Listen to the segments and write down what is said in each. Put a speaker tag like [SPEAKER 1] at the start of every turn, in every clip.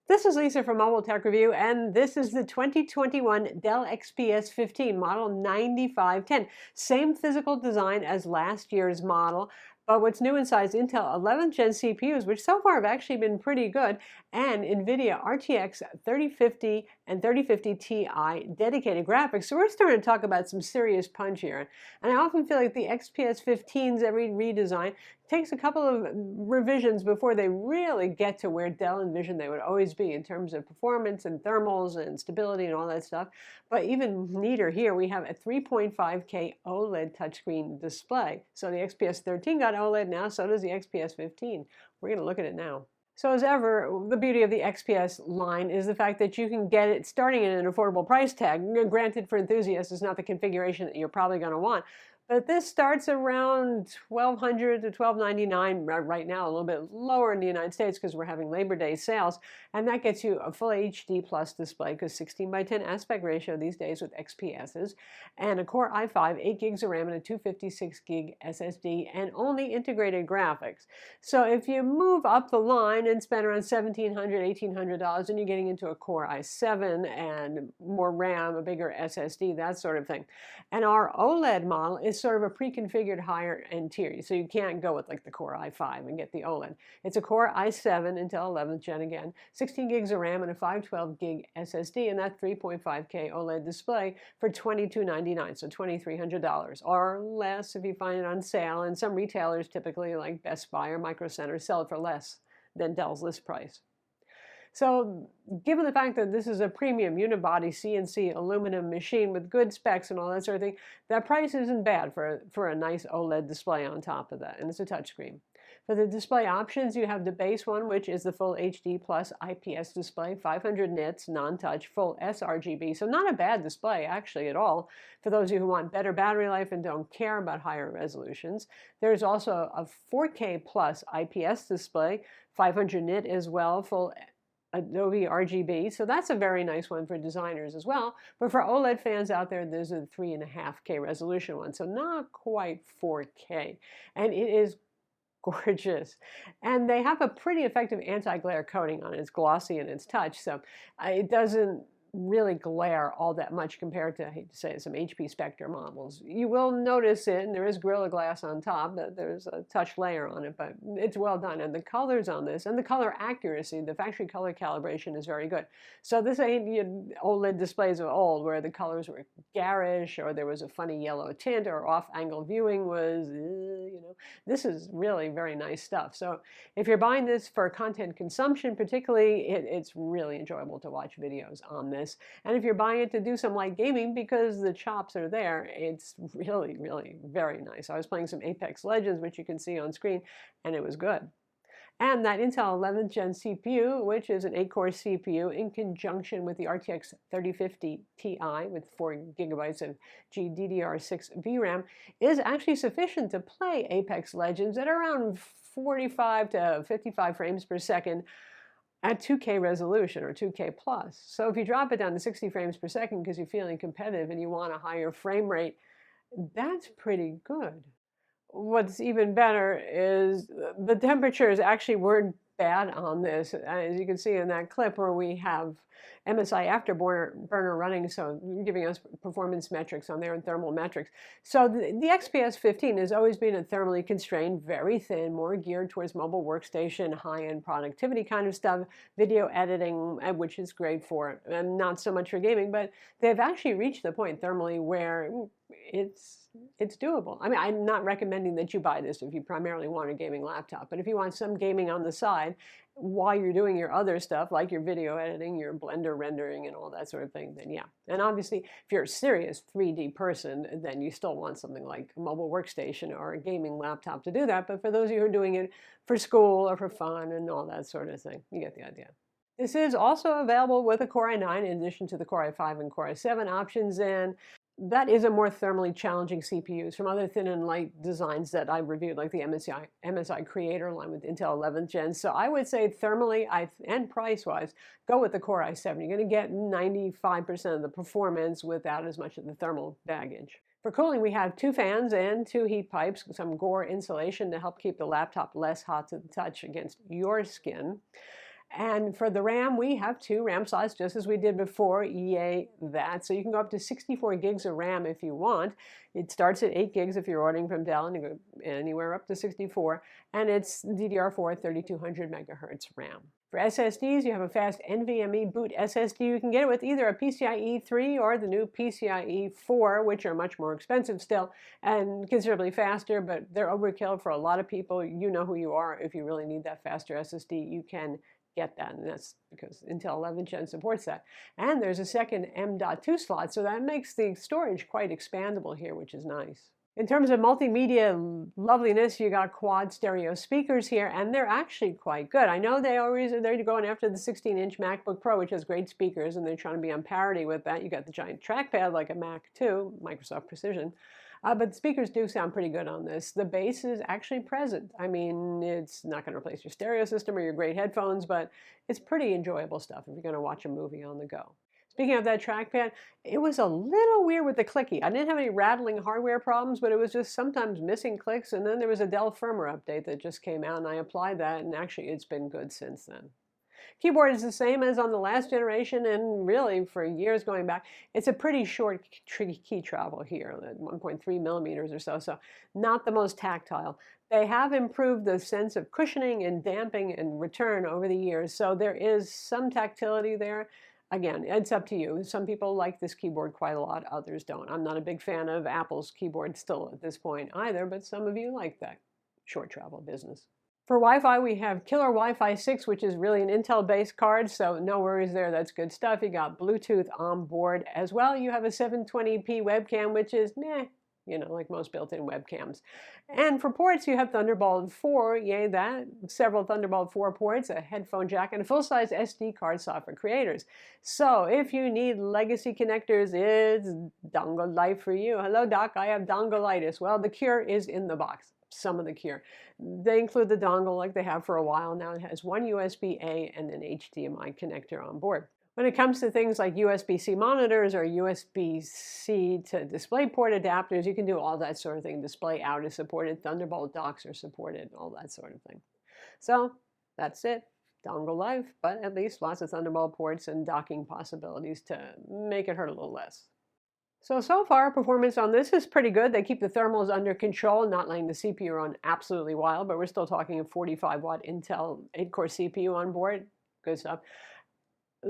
[SPEAKER 1] This is Lisa from Mobile Tech Review, and this is the 2021 Dell XPS 15 model 9510. Same physical design as last year's model, but what's new inside is Intel 11th Gen CPUs, which so far have actually been pretty good, and NVIDIA RTX 3050 and 3050 Ti dedicated graphics. So we're starting to talk about some serious punch here. And I often feel like the XPS 15's every redesign takes a couple of revisions before they really get to where Dell envisioned they would always be in terms of performance and thermals and stability and all that stuff. But even neater here, we have a 3.5K OLED touchscreen display. So the XPS 13 got OLED now, so does the XPS 15. We're going to look at it now. So as ever, the beauty of the XPS line is the fact that you can get it starting at an affordable price tag. Granted, for enthusiasts, it's not the configuration that you're probably going to want. But this starts around $1,200 to $1,299 right now, a little bit lower in the United States because we're having Labor Day sales. And that gets you a full HD plus display because 16:10 aspect ratio these days with XPSs. And a Core i5, 8 gigs of RAM and a 256 gig SSD and only integrated graphics. So if you move up the line and spend around $1,700, $1,800, and you're getting into a Core i7 and more RAM, a bigger SSD, that sort of thing. And our OLED model is sort of a pre-configured higher end tier. So you can't go with like the Core i5 and get the OLED. It's a Core i7 Intel 11th Gen again, 16 gigs of RAM and a 512 gig SSD, and that 3.5K OLED display for $2,299, so $2,300 or less if you find it on sale. And some retailers, typically like Best Buy or Micro Center, sell it for less than Dell's list price. So given the fact that this is a premium unibody CNC aluminum machine with good specs and all that sort of thing, that price isn't bad for a nice OLED display on top of that, and it's a touchscreen. For the display options, you have the base one, which is the full HD plus IPS display, 500 nits, non-touch, full sRGB. So not a bad display, actually, at all, for those of you who want better battery life and don't care about higher resolutions. There's also a 4K plus IPS display, 500 nit as well, full Adobe RGB, so that's a very nice one for designers as well. But for OLED fans out there, there's a 3.5K resolution one, so not quite 4K. And it is gorgeous. And they have a pretty effective anti-glare coating on it. It's glossy and it's touch, so it doesn't really glare all that much compared to, I hate to say it, some HP Spectre models. You will notice it, and there is Gorilla Glass on top, that there's a touch layer on it, but it's well done. And the colors on this, and the color accuracy, the factory color calibration is very good. So this ain't OLED displays of old where the colors were garish or there was a funny yellow tint or off-angle viewing was, this is really very nice stuff. So if you're buying this for content consumption particularly, it's really enjoyable to watch videos on this. And if you're buying it to do some light gaming because the chops are there, it's really, really very nice. I was playing some Apex Legends, which you can see on screen, and it was good. And that Intel 11th Gen CPU, which is an 8-core CPU in conjunction with the RTX 3050 Ti with 4 gigabytes of GDDR6 VRAM, is actually sufficient to play Apex Legends at around 45 to 55 frames per second at 2K resolution or 2K plus. So if you drop it down to 60 frames per second because you're feeling competitive and you want a higher frame rate, that's pretty good. What's even better is the temperatures actually weren't bad on this, as you can see in that clip where we have MSI Afterburner running, so giving us performance metrics on there and thermal metrics. So the XPS 15 has always been a thermally constrained, very thin, more geared towards mobile workstation, high-end productivity kind of stuff, video editing, which is great for it, and not so much for gaming, but they've actually reached the point thermally where it's doable. I mean, I'm not recommending that you buy this if you primarily want a gaming laptop, but if you want some gaming on the side while you're doing your other stuff, like your video editing, your Blender rendering, and all that sort of thing, then yeah. And obviously, if you're a serious 3D person, then you still want something like a mobile workstation or a gaming laptop to do that. But for those of you who are doing it for school or for fun and all that sort of thing, you get the idea. This is also available with a Core i9 in addition to the Core i5 and Core i7 options, and that is a more thermally challenging CPUs from other thin and light designs that I've reviewed, like the MSI Creator line with Intel 11th Gen. So I would say thermally and price-wise, go with the Core i7. You're going to get 95% of the performance without as much of the thermal baggage. For cooling, we have 2 fans and 2 heat pipes, some Gore insulation to help keep the laptop less hot to the touch against your skin. And for the RAM, we have 2 RAM slots, just as we did before. Yay, that. So you can go up to 64 gigs of RAM if you want. It starts at 8 gigs if you're ordering from Dell, and you go anywhere up to 64. And it's DDR4 3200 megahertz RAM. For SSDs, you have a fast NVMe boot SSD. You can get it with either a PCIe 3 or the new PCIe 4, which are much more expensive still and considerably faster, but they're overkill for a lot of people. You know who you are. If you really need that faster SSD, you can get that, and that's because Intel 11th Gen supports that. And there's a second M.2 slot, so that makes the storage quite expandable here, which is nice. In terms of multimedia loveliness, you got quad stereo speakers here, and they're actually quite good. I know they're going after the 16-inch MacBook Pro, which has great speakers, and they're trying to be on parity with that. You got the giant trackpad like a Mac 2, Microsoft Precision. But the speakers do sound pretty good on this. The bass is actually present. I mean, it's not going to replace your stereo system or your great headphones, but it's pretty enjoyable stuff if you're going to watch a movie on the go. Speaking of that trackpad, it was a little weird with the clicky. I didn't have any rattling hardware problems, but it was just sometimes missing clicks. And then there was a Dell firmware update that just came out, and I applied that, and actually it's been good since then. Keyboard is the same as on the last generation, and really for years going back. It's a pretty short key travel here, 1.3 millimeters or so, so not the most tactile. They have improved the sense of cushioning and damping and return over the years, so there is some tactility there. Again, it's up to you. Some people like this keyboard quite a lot, others don't. I'm not a big fan of Apple's keyboard still at this point either, but some of you like that short travel business. For Wi-Fi, we have Killer Wi-Fi 6, which is really an Intel-based card, so no worries there. That's good stuff. You got Bluetooth on board as well. You have a 720p webcam, which is meh, you know, like most built-in webcams. And for ports, you have Thunderbolt 4, yay that, several Thunderbolt 4 ports, a headphone jack, and a full-size SD card slot for creators. So if you need legacy connectors, it's dongle life for you. Hello, Doc, I have dongleitis. Well, the cure is in the box. Some of the cure. They include the dongle like they have for a while now. It has one USB-A and an HDMI connector on board. When it comes to things like USB-C monitors or USB-C to DisplayPort adapters, you can do all that sort of thing. Display out is supported, Thunderbolt docks are supported, all that sort of thing. So that's it. Dongle life, but at least lots of Thunderbolt ports and docking possibilities to make it hurt a little less. So far, performance on this is pretty good. They keep the thermals under control, not letting the CPU run absolutely wild, but we're still talking a 45-watt Intel 8-core CPU on board. Good stuff.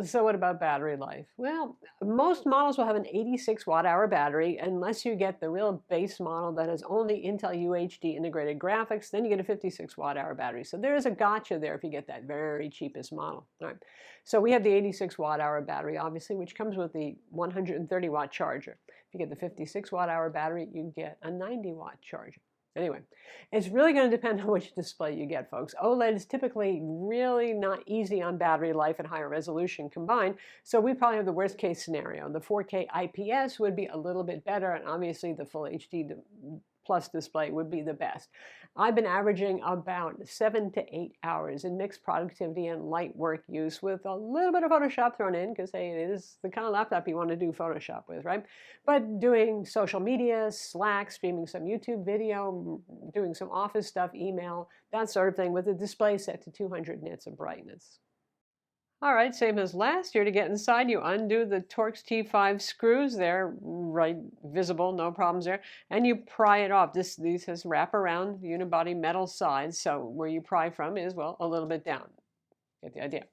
[SPEAKER 1] So what about battery life? Well, most models will have an 86 watt-hour battery, unless you get the real base model that has only Intel UHD integrated graphics, then you get a 56 watt-hour battery. So there is a gotcha there if you get that very cheapest model. All right. So we have the 86 watt-hour battery, obviously, which comes with the 130 watt charger. If you get the 56 watt-hour battery, you get a 90 watt charger. Anyway, it's really going to depend on which display you get, folks. OLED is typically really not easy on battery life and higher resolution combined, so we probably have the worst case scenario. The 4K IPS would be a little bit better, and obviously the full HD plus display would be the best. I've been averaging about 7 to 8 hours in mixed productivity and light work use with a little bit of Photoshop thrown in, because hey, it is the kind of laptop you want to do Photoshop with, right? But doing social media, Slack, streaming some YouTube video, doing some office stuff, email, that sort of thing with the display set to 200 nits of brightness. All right, same as last year. To get inside, you undo the Torx T5 screws. They're right visible, no problems there. And you pry it off. These has wrap-around unibody metal sides, so where you pry from is, well, a little bit down. Get the idea.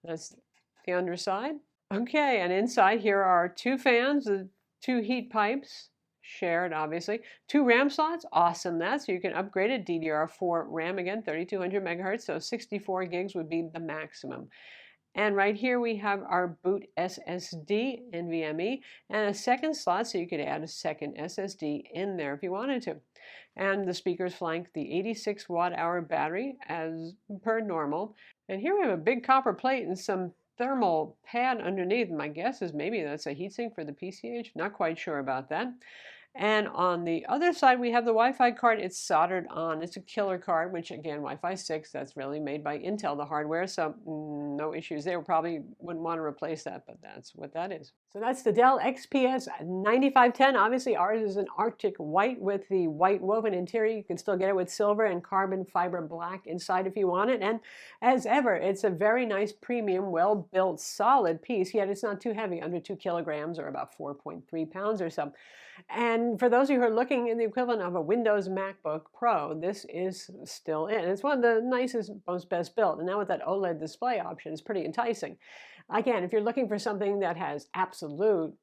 [SPEAKER 1] That's the underside. Okay, and inside here are 2 fans, the 2 heat pipes, shared obviously, 2 RAM slots, awesome that, so you can upgrade it, DDR4 RAM again, 3200 megahertz, so 64 gigs would be the maximum. And right here we have our boot SSD NVMe and a second slot, so you could add a second SSD in there if you wanted to. And the speakers flank the 86 watt-hour battery as per normal. And here we have a big copper plate and some thermal pad underneath. My guess is maybe that's a heatsink for the PCH. Not quite sure about that. And on the other side, we have the Wi-Fi card. It's soldered on. It's a killer card, which again, Wi-Fi 6, that's really made by Intel, the hardware. So no issues there. Probably wouldn't want to replace that, but that's what that is. So that's the Dell XPS 9510. Obviously, ours is an Arctic white with the white woven interior. You can still get it with silver and carbon fiber black inside if you want it. And as ever, it's a very nice premium, well-built, solid piece, yet it's not too heavy, under 2 kilograms or about 4.3 pounds or so. And for those of you who are looking in the equivalent of a Windows MacBook Pro, this is still in. It's one of the nicest, most best built. And now with that OLED display option, it's pretty enticing. Again, if you're looking for something that has absolute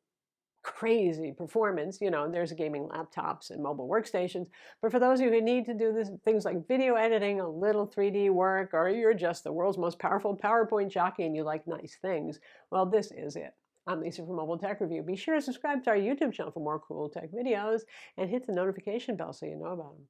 [SPEAKER 1] crazy performance, there's gaming laptops and mobile workstations. But for those of you who need to do this, things like video editing, a little 3D work, or you're just the world's most powerful PowerPoint jockey and you like nice things, well, this is it. I'm Lisa from Mobile Tech Review. Be sure to subscribe to our YouTube channel for more cool tech videos and hit the notification bell so you know about them.